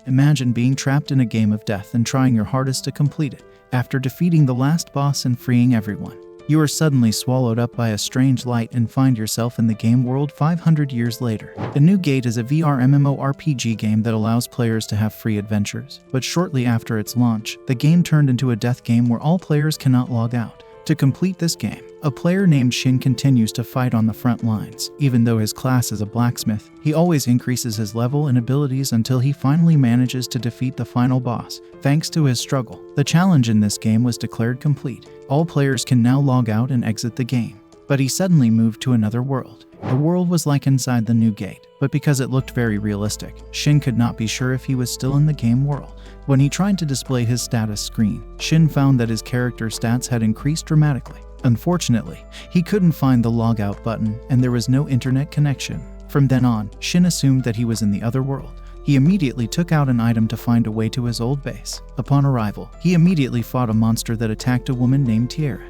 Imagine being trapped in a game of death and trying your hardest to complete it. After defeating the last boss and freeing everyone, you are suddenly swallowed up by a strange light and find yourself in the game world 500 years later. The New Gate is a VR MMORPG game that allows players to have free adventures, but shortly after its launch, the game turned into a death game where all players cannot log out. To complete this game, a player named Shin continues to fight on the front lines. Even though his class is a blacksmith, he always increases his level and abilities until he finally manages to defeat the final boss. Thanks to his struggle, the challenge in this game was declared complete. All players can now log out and exit the game. But he suddenly moved to another world. The world was like inside the New Gate, but because it looked very realistic, Shin could not be sure if he was still in the game world. When he tried to display his status screen, Shin found that his character stats had increased dramatically. Unfortunately, he couldn't find the logout button and there was no internet connection. From then on, Shin assumed that he was in the other world. He immediately took out an item to find a way to his old base. Upon arrival, he immediately fought a monster that attacked a woman named Tiara.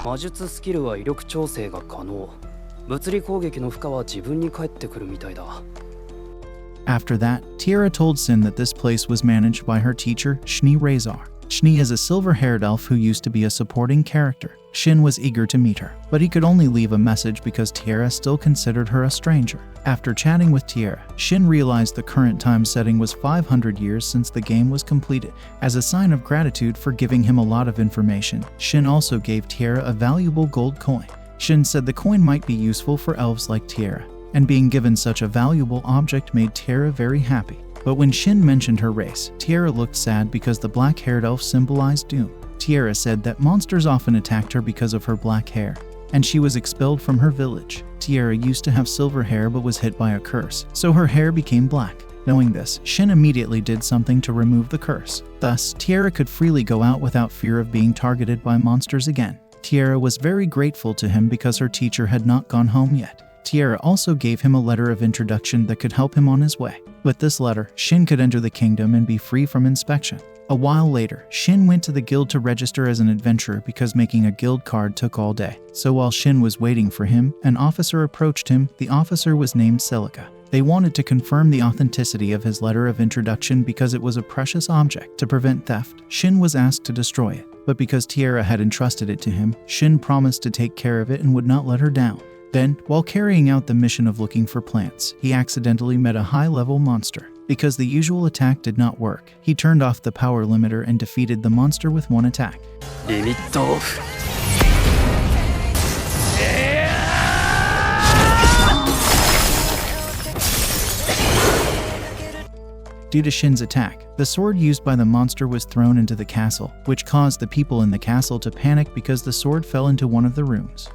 魔術スキルは威力調整が可能。物理攻撃の負荷は自分に返ってくるみたいだ。 After that, Tiara told Sin that this place was managed by her teacher, Shni Razor. Shni is a silver-haired elf who used to be a supporting character. Shin was eager to meet her, but he could only leave a message because Tiara still considered her a stranger. After chatting with Tiara, Shin realized the current time setting was 500 years since the game was completed. As a sign of gratitude for giving him a lot of information, Shin also gave Tiara a valuable gold coin. Shin said the coin might be useful for elves like Tiara, and being given such a valuable object made Tiara very happy. But when Shin mentioned her race, Tiara looked sad because the black-haired elf symbolized doom. Tiara said that monsters often attacked her because of her black hair, and she was expelled from her village. Tiara used to have silver hair but was hit by a curse, so her hair became black. Knowing this, Shin immediately did something to remove the curse. Thus, Tiara could freely go out without fear of being targeted by monsters again. Tiara was very grateful to him because her teacher had not gone home yet. Tiara also gave him a letter of introduction that could help him on his way. With this letter, Shin could enter the kingdom and be free from inspection. A while later, Shin went to the guild to register as an adventurer because making a guild card took all day. So while Shin was waiting for him, an officer approached him. The officer was named Celica. They wanted to confirm the authenticity of his letter of introduction because it was a precious object. To prevent theft, Shin was asked to destroy it. But because Tiara had entrusted it to him, Shin promised to take care of it and would not let her down. Then, while carrying out the mission of looking for plants, he accidentally met a high-level monster. Because the usual attack did not work, he turned off the power limiter and defeated the monster with one attack. Limit off. Due to Shin's attack, the sword used by the monster was thrown into the castle, which caused the people in the castle to panic because the sword fell into one of the rooms.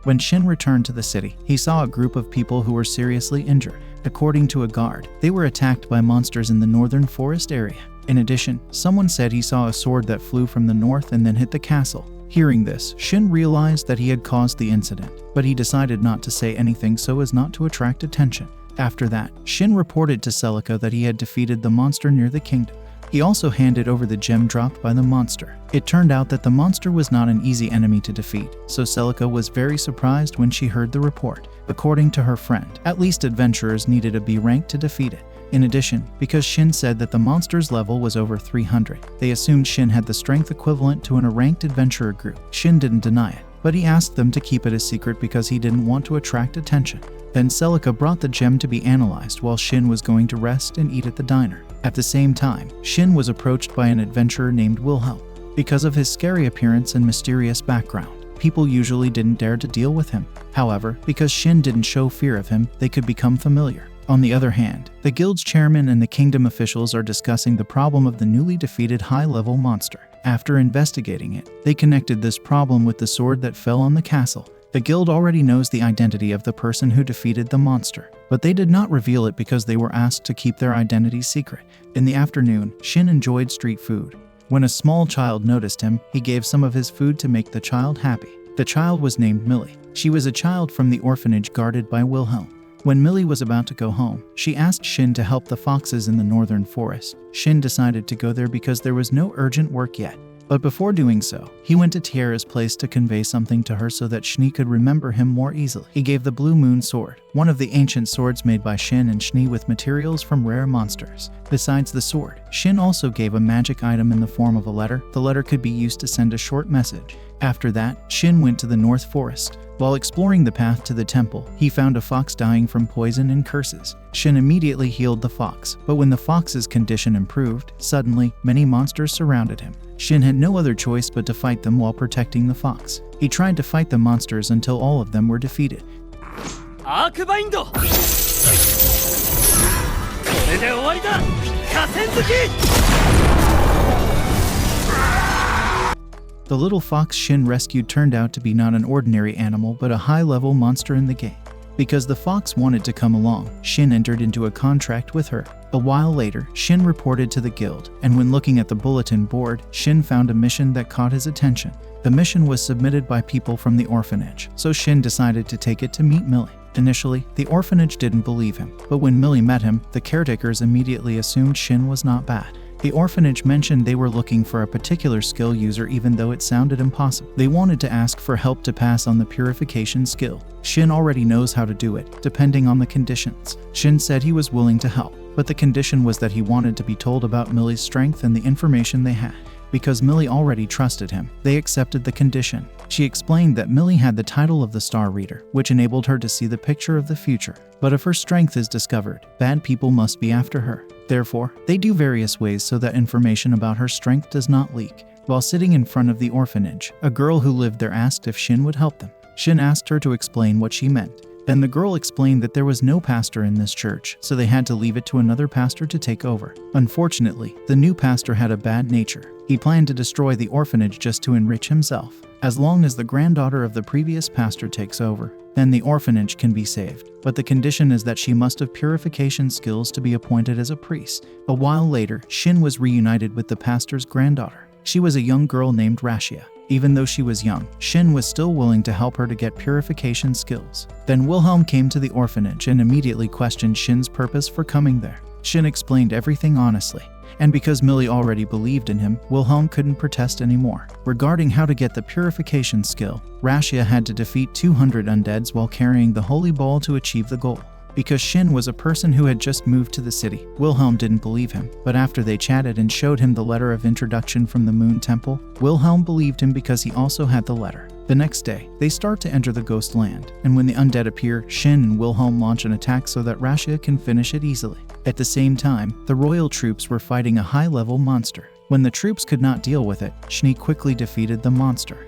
When Shin returned to the city, he saw a group of people who were seriously injured. According to a guard, they were attacked by monsters in the northern forest area. In addition, someone said he saw a sword that flew from the north and then hit the castle. Hearing this, Shin realized that he had caused the incident, but he decided not to say anything so as not to attract attention. After that, Shin reported to Celica that he had defeated the monster near the kingdom. He also handed over the gem dropped by the monster. It turned out that the monster was not an easy enemy to defeat, so Celica was very surprised when she heard the report. According to her friend, at least adventurers needed a B rank to defeat it. In addition, because Shin said that the monster's level was over 300, they assumed Shin had the strength equivalent to a ranked adventurer group. Shin didn't deny it, but he asked them to keep it a secret because he didn't want to attract attention. Then Celica brought the gem to be analyzed while Shin was going to rest and eat at the diner. At the same time, Shin was approached by an adventurer named Wilhelm. Because of his scary appearance and mysterious background, people usually didn't dare to deal with him. However, because Shin didn't show fear of him, they could become familiar. On the other hand, the guild's chairman and the kingdom officials are discussing the problem of the newly defeated high-level monster. After investigating it, they connected this problem with the sword that fell on the castle. The guild already knows the identity of the person who defeated the monster, but they did not reveal it because they were asked to keep their identity secret. In the afternoon, Shin enjoyed street food. When a small child noticed him, he gave some of his food to make the child happy. The child was named Millie. She was a child from the orphanage guarded by Wilhelm. When Millie was about to go home, she asked Shin to help the foxes in the northern forest. Shin decided to go there because there was no urgent work yet. But before doing so, he went to Tiara's place to convey something to her so that Schnee could remember him more easily. He gave the Blue Moon Sword, one of the ancient swords made by Shin and Schnee with materials from rare monsters. Besides the sword, Shin also gave a magic item in the form of a letter. The letter could be used to send a short message. After that, Shin went to the North Forest. While exploring the path to the temple, he found a fox dying from poison and curses. Shin immediately healed the fox, but when the fox's condition improved, suddenly, many monsters surrounded him. Shin had no other choice but to fight them while protecting the fox. He tried to fight the monsters until all of them were defeated. The little fox Shin rescued turned out to be not an ordinary animal but a high-level monster in the game. Because the fox wanted to come along, Shin entered into a contract with her. A while later, Shin reported to the guild, and when looking at the bulletin board, Shin found a mission that caught his attention. The mission was submitted by people from the orphanage, so Shin decided to take it to meet Millie. Initially, the orphanage didn't believe him, but when Millie met him, the caretakers immediately assumed Shin was not bad. The orphanage mentioned they were looking for a particular skill user even though it sounded impossible. They wanted to ask for help to pass on the purification skill. Shin already knows how to do it, depending on the conditions. Shin said he was willing to help, but the condition was that he wanted to be told about Millie's strength and the information they had. Because Millie already trusted him, they accepted the condition. She explained that Millie had the title of the Star Reader, which enabled her to see the picture of the future. But if her strength is discovered, bad people must be after her. Therefore, they do various ways so that information about her strength does not leak. While sitting in front of the orphanage, a girl who lived there asked if Shin would help them. Shin asked her to explain what she meant. Then the girl explained that there was no pastor in this church, so they had to leave it to another pastor to take over. Unfortunately, the new pastor had a bad nature. He planned to destroy the orphanage just to enrich himself. As long as the granddaughter of the previous pastor takes over, then the orphanage can be saved. But the condition is that she must have purification skills to be appointed as a priest. A while later, Shin was reunited with the pastor's granddaughter. She was a young girl named Rashia. Even though she was young, Shin was still willing to help her to get purification skills. Then Wilhelm came to the orphanage and immediately questioned Shin's purpose for coming there. Shin explained everything honestly. And because Millie already believed in him, Wilhelm couldn't protest anymore. Regarding how to get the purification skill, Rashia had to defeat 200 undeads while carrying the holy ball to achieve the goal. Because Shin was a person who had just moved to the city, Wilhelm didn't believe him, but after they chatted and showed him the letter of introduction from the Moon Temple, Wilhelm believed him because he also had the letter. The next day, they start to enter the ghost land, and when the undead appear, Shin and Wilhelm launch an attack so that Rashia can finish it easily. At the same time, the royal troops were fighting a high-level monster. When the troops could not deal with it, Schnee quickly defeated the monster.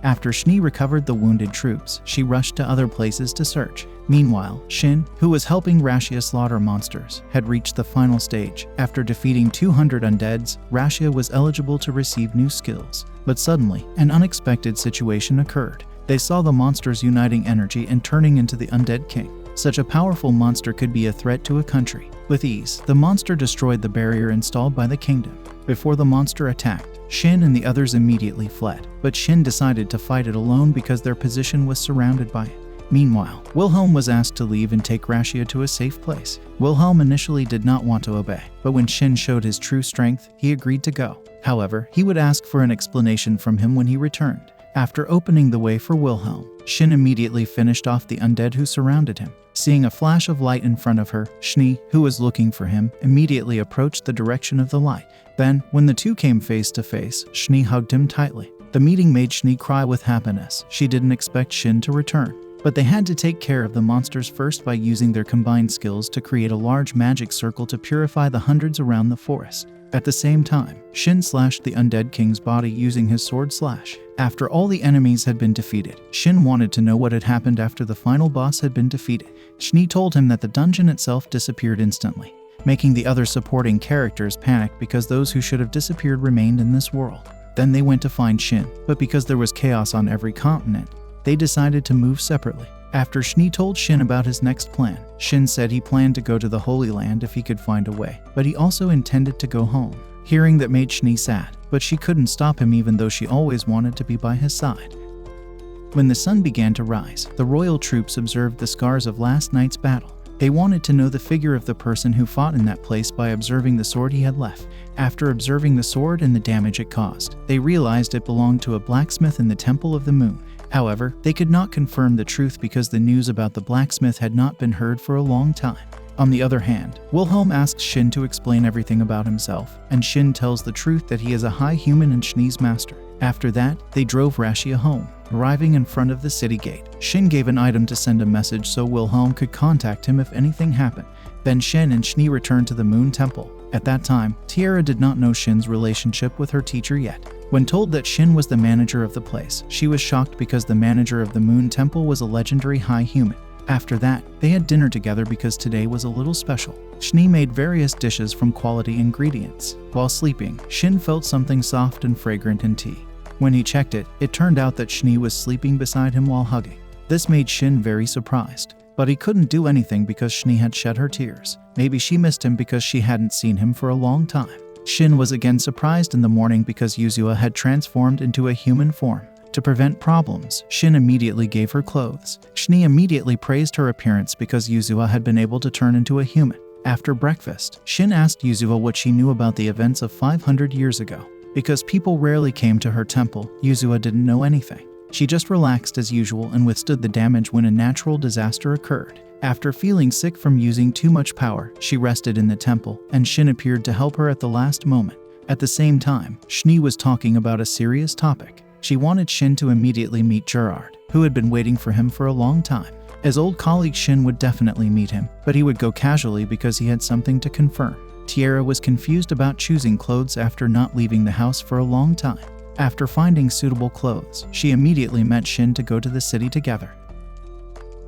After Schnee recovered the wounded troops, she rushed to other places to search. Meanwhile, Shin, who was helping Rashia slaughter monsters, had reached the final stage. After defeating 200 undeads, Rashia was eligible to receive new skills. But suddenly, an unexpected situation occurred. They saw the monsters uniting energy and turning into the Undead King. Such a powerful monster could be a threat to a country. With ease, the monster destroyed the barrier installed by the kingdom. Before the monster attacked, Shin and the others immediately fled, but Shin decided to fight it alone because their position was surrounded by it. Meanwhile, Wilhelm was asked to leave and take Rashia to a safe place. Wilhelm initially did not want to obey, but when Shin showed his true strength, he agreed to go. However, he would ask for an explanation from him when he returned. After opening the way for Wilhelm, Shin immediately finished off the undead who surrounded him. Seeing a flash of light in front of her, Schnee, who was looking for him, immediately approached the direction of the light. Then, when the two came face to face, Schnee hugged him tightly. The meeting made Schnee cry with happiness. She didn't expect Shin to return. But they had to take care of the monsters first by using their combined skills to create a large magic circle to purify the hundreds around the forest. At the same time, Shin slashed the Undead King's body using his sword slash. After all the enemies had been defeated, Shin wanted to know what had happened after the final boss had been defeated. Schnee told him that the dungeon itself disappeared instantly, making the other supporting characters panic because those who should have disappeared remained in this world. Then they went to find Shin, but because there was chaos on every continent, they decided to move separately. After Schnee told Shin about his next plan, Shin said he planned to go to the Holy Land if he could find a way, but he also intended to go home. Hearing that made Schnee sad, but she couldn't stop him even though she always wanted to be by his side. When the sun began to rise, the royal troops observed the scars of last night's battle. They wanted to know the figure of the person who fought in that place by observing the sword he had left. After observing the sword and the damage it caused, they realized it belonged to a blacksmith in the Temple of the Moon. However, they could not confirm the truth because the news about the blacksmith had not been heard for a long time. On the other hand, Wilhelm asks Shin to explain everything about himself, and Shin tells the truth that he is a high human and Shini's master. After that, they drove Rashia home. Arriving in front of the city gate, Shin gave an item to send a message so Wilhelm could contact him if anything happened. Then Shin and Shini returned to the Moon Temple. At that time, Tiara did not know Shin's relationship with her teacher yet. When told that Shin was the manager of the place, she was shocked because the manager of the Moon Temple was a legendary high human. After that, they had dinner together because today was a little special. Shini made various dishes from quality ingredients. While sleeping, Shin felt something soft and fragrant in tea. When he checked it, it turned out that Shini was sleeping beside him while hugging. This made Shin very surprised, but he couldn't do anything because Shini had shed her tears. Maybe she missed him because she hadn't seen him for a long time. Shin was again surprised in the morning because Yuzua had transformed into a human form. To prevent problems, Shin immediately gave her clothes. Shini immediately praised her appearance because Yuzua had been able to turn into a human. After breakfast, Shin asked Yuzua what she knew about the events of 500 years ago. Because people rarely came to her temple, Yuzua didn't know anything. She just relaxed as usual and withstood the damage when a natural disaster occurred. After feeling sick from using too much power, she rested in the temple, and Shin appeared to help her at the last moment. At the same time, Shini was talking about a serious topic. She wanted Shin to immediately meet Gerard, who had been waiting for him for a long time. As old colleague, Shin would definitely meet him, but he would go casually because he had something to confirm. Tiara was confused about choosing clothes after not leaving the house for a long time. After finding suitable clothes, she immediately met Shin to go to the city together.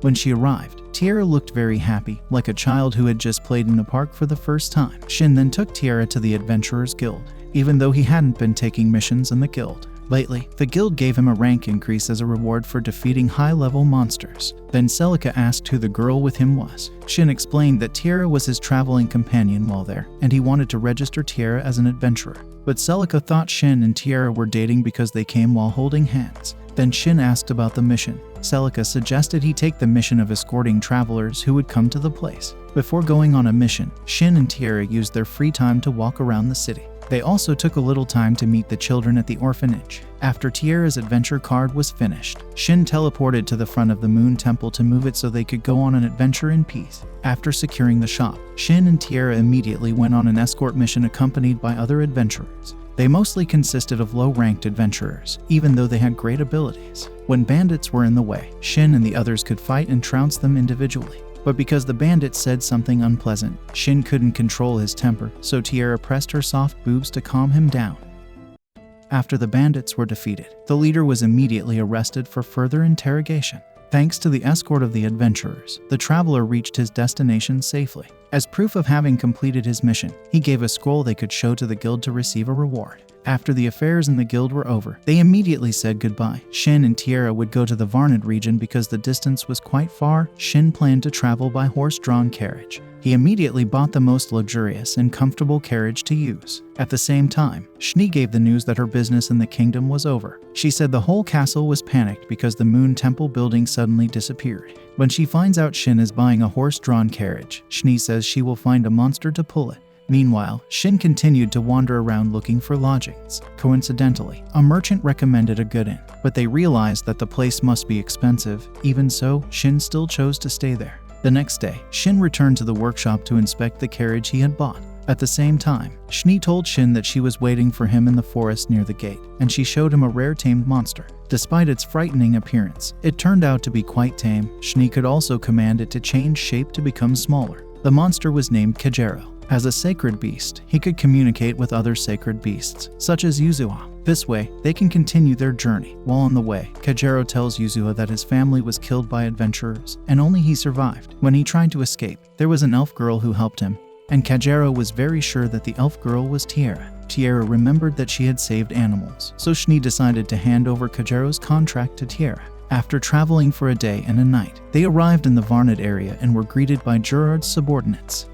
When she arrived, Tiara looked very happy, like a child who had just played in the park for the first time. Shin then took Tiara to the Adventurers Guild, even though he hadn't been taking missions in the guild. Lately, the guild gave him a rank increase as a reward for defeating high-level monsters. Then Celica asked who the girl with him was. Shin explained that Tiara was his traveling companion while there, and he wanted to register Tiara as an adventurer. But Celica thought Shin and Tiara were dating because they came while holding hands. Then Shin asked about the mission. Celica suggested he take the mission of escorting travelers who would come to the place. Before going on a mission, Shin and Tiara used their free time to walk around the city. They also took a little time to meet the children at the orphanage. After Tiara's adventure card was finished, Shin teleported to the front of the Moon Temple to move it so they could go on an adventure in peace. After securing the shop, Shin and Tiara immediately went on an escort mission accompanied by other adventurers. They mostly consisted of low-ranked adventurers, even though they had great abilities. When bandits were in the way, Shin and the others could fight and trounce them individually. But because the bandits said something unpleasant, Shin couldn't control his temper, so Tiara pressed her soft boobs to calm him down. After the bandits were defeated, the leader was immediately arrested for further interrogation. Thanks to the escort of the adventurers, the traveler reached his destination safely. As proof of having completed his mission, he gave a scroll they could show to the guild to receive a reward. After the affairs in the guild were over, they immediately said goodbye. Shin and Tiara would go to the Varnid region because the distance was quite far. Shin planned to travel by horse-drawn carriage. He immediately bought the most luxurious and comfortable carriage to use. At the same time, Shini gave the news that her business in the kingdom was over. She said the whole castle was panicked because the Moon Temple building suddenly disappeared. When she finds out Shin is buying a horse-drawn carriage, Shini says she will find a monster to pull it. Meanwhile, Shin continued to wander around looking for lodgings. Coincidentally, a merchant recommended a good inn, but they realized that the place must be expensive. Even so, Shin still chose to stay there. The next day, Shin returned to the workshop to inspect the carriage he had bought. At the same time, Shini told Shin that she was waiting for him in the forest near the gate, and she showed him a rare tamed monster. Despite its frightening appearance, it turned out to be quite tame. Shini could also command it to change shape to become smaller. The monster was named Kajero. As a sacred beast, he could communicate with other sacred beasts, such as Yuzua. This way, they can continue their journey. While on the way, Kajero tells Yuzua that his family was killed by adventurers, and only he survived. When he tried to escape, there was an elf girl who helped him, and Kajero was very sure that the elf girl was Tiara. Tiara remembered that she had saved animals, so Shini decided to hand over Kajero's contract to Tiara. After traveling for a day and a night, they arrived in the Varnid area and were greeted by Gerard's subordinates.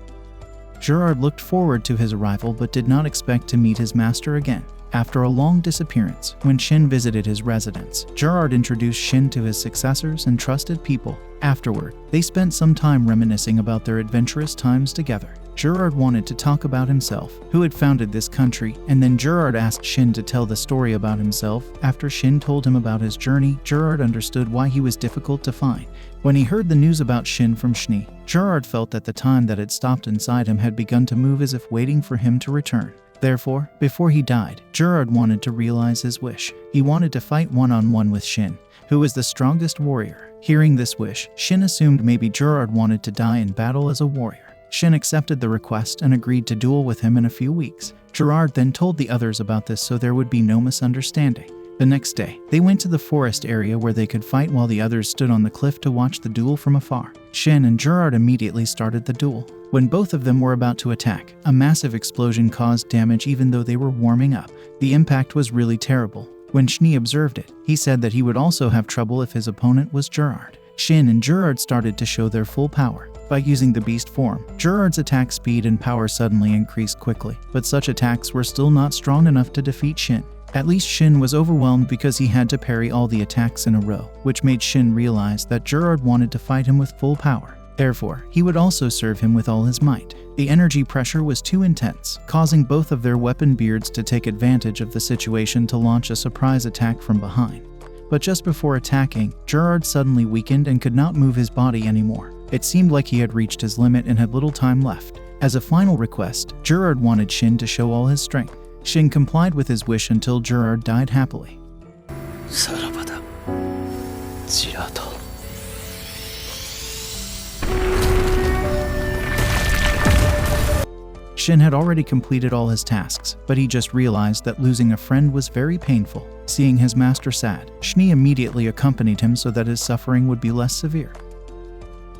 Gerard looked forward to his arrival but did not expect to meet his master again. After a long disappearance, when Shin visited his residence, Gerard introduced Shin to his successors and trusted people. Afterward, they spent some time reminiscing about their adventurous times together. Gerard wanted to talk about himself, who had founded this country, and then Gerard asked Shin to tell the story about himself. After Shin told him about his journey, Gerard understood why he was difficult to find. When he heard the news about Shin from Schnee, Gerard felt that the time that had stopped inside him had begun to move as if waiting for him to return. Therefore, before he died, Gerard wanted to realize his wish. He wanted to fight one-on-one with Shin, who was the strongest warrior. Hearing this wish, Shin assumed maybe Gerard wanted to die in battle as a warrior. Shin accepted the request and agreed to duel with him in a few weeks. Gerard then told the others about this so there would be no misunderstanding. The next day, they went to the forest area where they could fight while the others stood on the cliff to watch the duel from afar. Shin and Gerard immediately started the duel. When both of them were about to attack, a massive explosion caused damage even though they were warming up. The impact was really terrible. When Schnee observed it, he said that he would also have trouble if his opponent was Gerard. Shin and Gerard started to show their full power. By using the beast form, Gerard's attack speed and power suddenly increased quickly, but such attacks were still not strong enough to defeat Shin. At least Shin was overwhelmed because he had to parry all the attacks in a row, which made Shin realize that Gerard wanted to fight him with full power. Therefore, he would also serve him with all his might. The energy pressure was too intense, causing both of their weapon beards to take advantage of the situation to launch a surprise attack from behind. But just before attacking, Gerard suddenly weakened and could not move his body anymore. It seemed like he had reached his limit and had little time left. As a final request, Gerard wanted Shin to show all his strength. Shin complied with his wish until Gerard died happily. 사라바다, 지라도. Shin had already completed all his tasks, but he just realized that losing a friend was very painful. Seeing his master sad, Schnee immediately accompanied him so that his suffering would be less severe.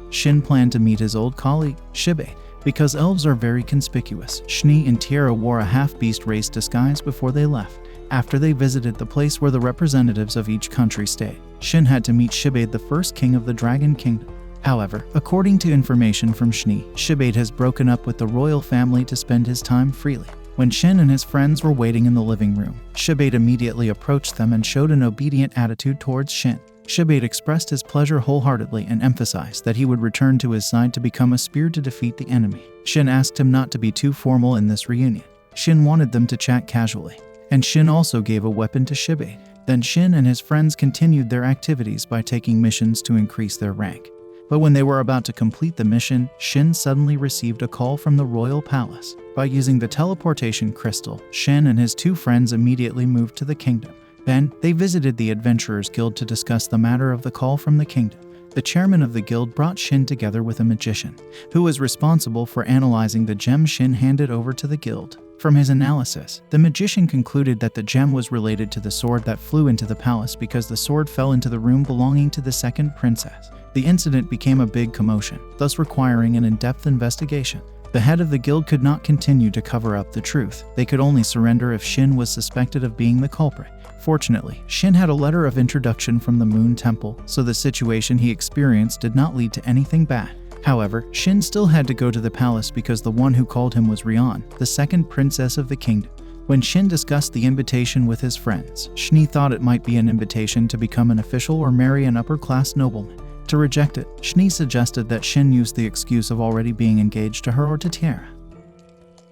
Shin planned to meet his old colleague, Shibe. Because elves are very conspicuous, Schnee and Tiara wore a half-beast race disguise before they left. After they visited the place where the representatives of each country stayed, Shin had to meet Shibe, the first king of the Dragon Kingdom. However, according to information from Schnee, Shibe has broken up with the royal family to spend his time freely. When Shin and his friends were waiting in the living room, Shibe immediately approached them and showed an obedient attitude towards Shin. Shibe expressed his pleasure wholeheartedly and emphasized that he would return to his side to become a spear to defeat the enemy. Shin asked him not to be too formal in this reunion. Shin wanted them to chat casually, and Shin also gave a weapon to Shibe. Then Shin and his friends continued their activities by taking missions to increase their rank. But when they were about to complete the mission, Shin suddenly received a call from the royal palace. By using the teleportation crystal, Shin and his two friends immediately moved to the kingdom. Then, they visited the Adventurers Guild to discuss the matter of the call from the kingdom. The chairman of the guild brought Shin together with a magician, who was responsible for analyzing the gem Shin handed over to the guild. From his analysis, the magician concluded that the gem was related to the sword that flew into the palace because the sword fell into the room belonging to the second princess. The incident became a big commotion, thus requiring an in-depth investigation. The head of the guild could not continue to cover up the truth. They could only surrender if Shin was suspected of being the culprit. Fortunately, Shin had a letter of introduction from the Moon Temple, so the situation he experienced did not lead to anything bad. However, Shin still had to go to the palace because the one who called him was Rion, the second princess of the kingdom. When Shin discussed the invitation with his friends, Schnee thought it might be an invitation to become an official or marry an upper-class nobleman. To reject it, Schnee suggested that Shin use the excuse of already being engaged to her or to Tiara.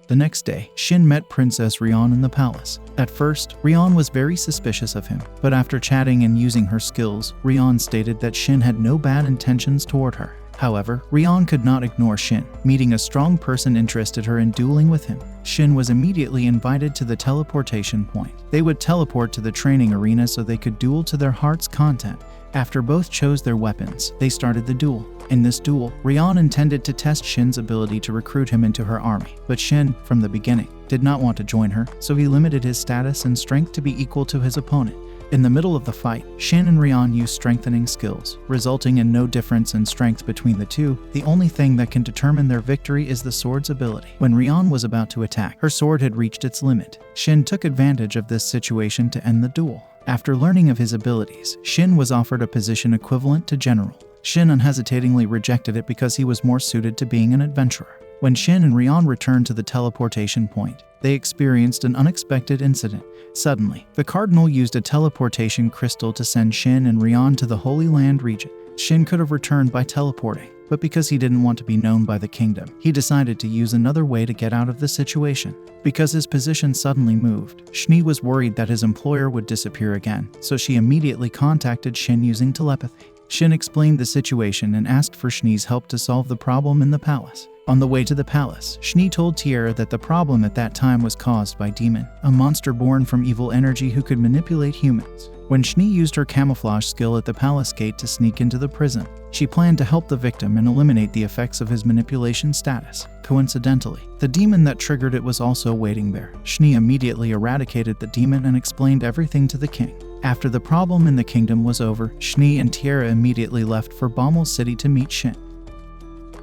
The next day, Shin met Princess Rion in the palace. At first, Rion was very suspicious of him, but after chatting and using her skills, Rion stated that Shin had no bad intentions toward her. However, Rion could not ignore Shin. Meeting a strong person interested her in dueling with him. Shin was immediately invited to the teleportation point. They would teleport to the training arena so they could duel to their heart's content. After both chose their weapons, they started the duel. In this duel, Rion intended to test Shin's ability to recruit him into her army, but Shin, from the beginning, did not want to join her, so he limited his status and strength to be equal to his opponent. In the middle of the fight, Shin and Rion used strengthening skills, resulting in no difference in strength between the two. The only thing that can determine their victory is the sword's ability. When Rion was about to attack, her sword had reached its limit. Shin took advantage of this situation to end the duel. After learning of his abilities, Shin was offered a position equivalent to general. Shin unhesitatingly rejected it because he was more suited to being an adventurer. When Shin and Rion returned to the teleportation point, they experienced an unexpected incident. Suddenly, the Cardinal used a teleportation crystal to send Shin and Rion to the Holy Land region. Shin could have returned by teleporting, but because he didn't want to be known by the kingdom, he decided to use another way to get out of the situation. Because his position suddenly moved, Shni was worried that his employer would disappear again, so she immediately contacted Shin using telepathy. Shin explained the situation and asked for Shni's help to solve the problem in the palace. On the way to the palace, Shni told Tiara that the problem at that time was caused by Demon, a monster born from evil energy who could manipulate humans. When Shni used her camouflage skill at the palace gate to sneak into the prison, she planned to help the victim and eliminate the effects of his manipulation status. Coincidentally, the demon that triggered it was also waiting there. Shni immediately eradicated the demon and explained everything to the king. After the problem in the kingdom was over, Shni and Tiara immediately left for Baumel City to meet Shin.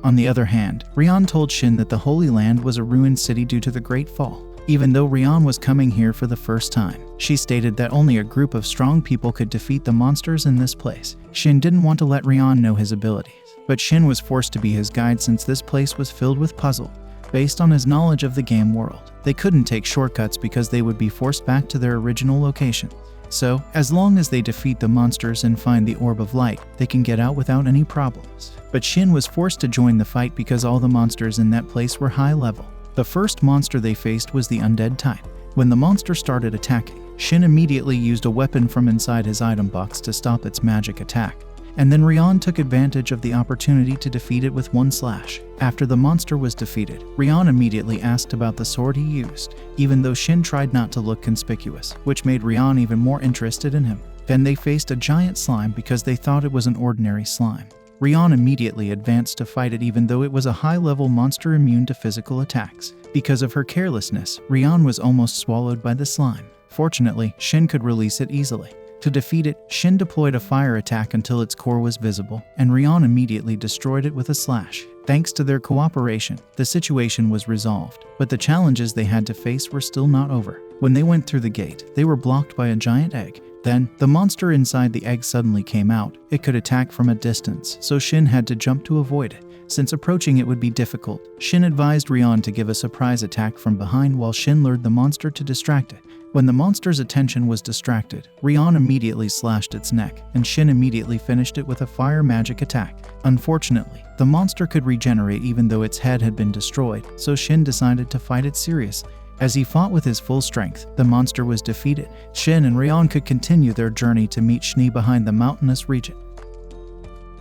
On the other hand, Rion told Shin that the Holy Land was a ruined city due to the Great Fall. Even though Rion was coming here for the first time, she stated that only a group of strong people could defeat the monsters in this place. Shin didn't want to let Rion know his abilities, but Shin was forced to be his guide since this place was filled with puzzle. Based on his knowledge of the game world, they couldn't take shortcuts because they would be forced back to their original location. So, as long as they defeat the monsters and find the Orb of Light, they can get out without any problems. But Shin was forced to join the fight because all the monsters in that place were high level. The first monster they faced was the Undead type. When the monster started attacking, Shin immediately used a weapon from inside his item box to stop its magic attack. And then Rion took advantage of the opportunity to defeat it with one slash. After the monster was defeated, Rion immediately asked about the sword he used, even though Shin tried not to look conspicuous, which made Rion even more interested in him. Then they faced a giant slime because they thought it was an ordinary slime. Rion immediately advanced to fight it even though it was a high-level monster immune to physical attacks. Because of her carelessness, Rion was almost swallowed by the slime. Fortunately, Shin could release it easily. To defeat it, Shin deployed a fire attack until its core was visible, and Rion immediately destroyed it with a slash. Thanks to their cooperation, the situation was resolved, but the challenges they had to face were still not over. When they went through the gate, they were blocked by a giant egg. Then, the monster inside the egg suddenly came out. It could attack from a distance, so Shin had to jump to avoid it. Since approaching it would be difficult, Shin advised Rion to give a surprise attack from behind while Shin lured the monster to distract it. When the monster's attention was distracted, Rion immediately slashed its neck, and Shin immediately finished it with a fire magic attack. Unfortunately, the monster could regenerate even though its head had been destroyed, so Shin decided to fight it seriously. As he fought with his full strength, the monster was defeated. Shin and Rion could continue their journey to meet Shni behind the mountainous region.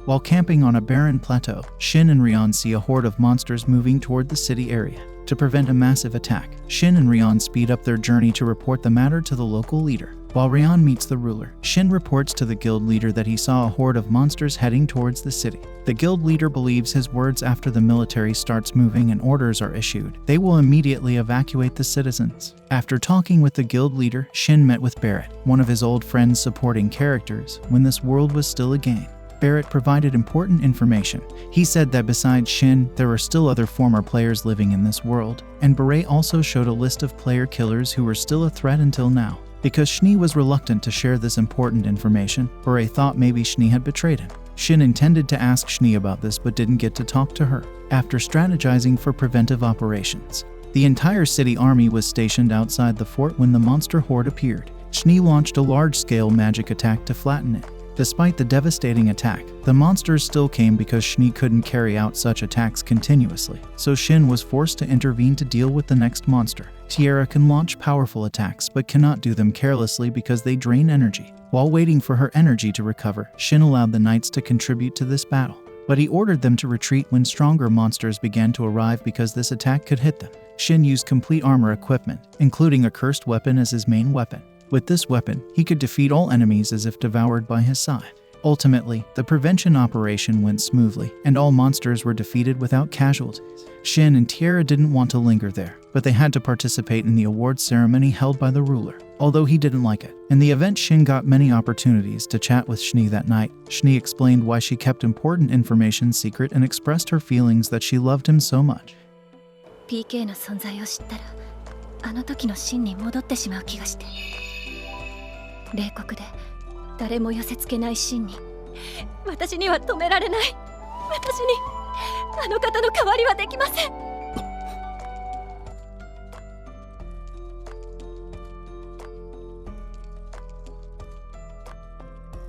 While camping on a barren plateau, Shin and Rion see a horde of monsters moving toward the city area. To prevent a massive attack, Shin and Rion speed up their journey to report the matter to the local leader. While Rion meets the ruler, Shin reports to the guild leader that he saw a horde of monsters heading towards the city. The guild leader believes his words after the military starts moving and orders are issued. They will immediately evacuate the citizens. After talking with the guild leader, Shin met with Barrett, one of his old friends supporting characters, when this world was still a game. Barrett provided important information. He said that besides Shin, there are still other former players living in this world, and Barrett also showed a list of player killers who were still a threat until now. Because Shni was reluctant to share this important information, Barrett thought maybe Shni had betrayed him. Shin intended to ask Shni about this but didn't get to talk to her. After strategizing for preventive operations, the entire city army was stationed outside the fort when the monster horde appeared. Shni launched a large-scale magic attack to flatten it. Despite the devastating attack, the monsters still came because Shni couldn't carry out such attacks continuously, so Shin was forced to intervene to deal with the next monster. Tiara can launch powerful attacks but cannot do them carelessly because they drain energy. While waiting for her energy to recover, Shin allowed the knights to contribute to this battle, but he ordered them to retreat when stronger monsters began to arrive because this attack could hit them. Shin used complete armor equipment, including a cursed weapon as his main weapon. With this weapon, he could defeat all enemies as if devoured by his side. Ultimately, the prevention operation went smoothly, and all monsters were defeated without casualties. Shin and Tiara didn't want to linger there, but they had to participate in the awards ceremony held by the ruler, although he didn't like it. In the event, Shin got many opportunities to chat with Shni that night. Shni explained why she kept important information secret and expressed her feelings that she loved him so much. PK の存在を知ったら、あの時のシンに戻ってしまう気がして。冷酷で誰も寄せつけないシンに、私には止められない。私にあの方の代わりはできません。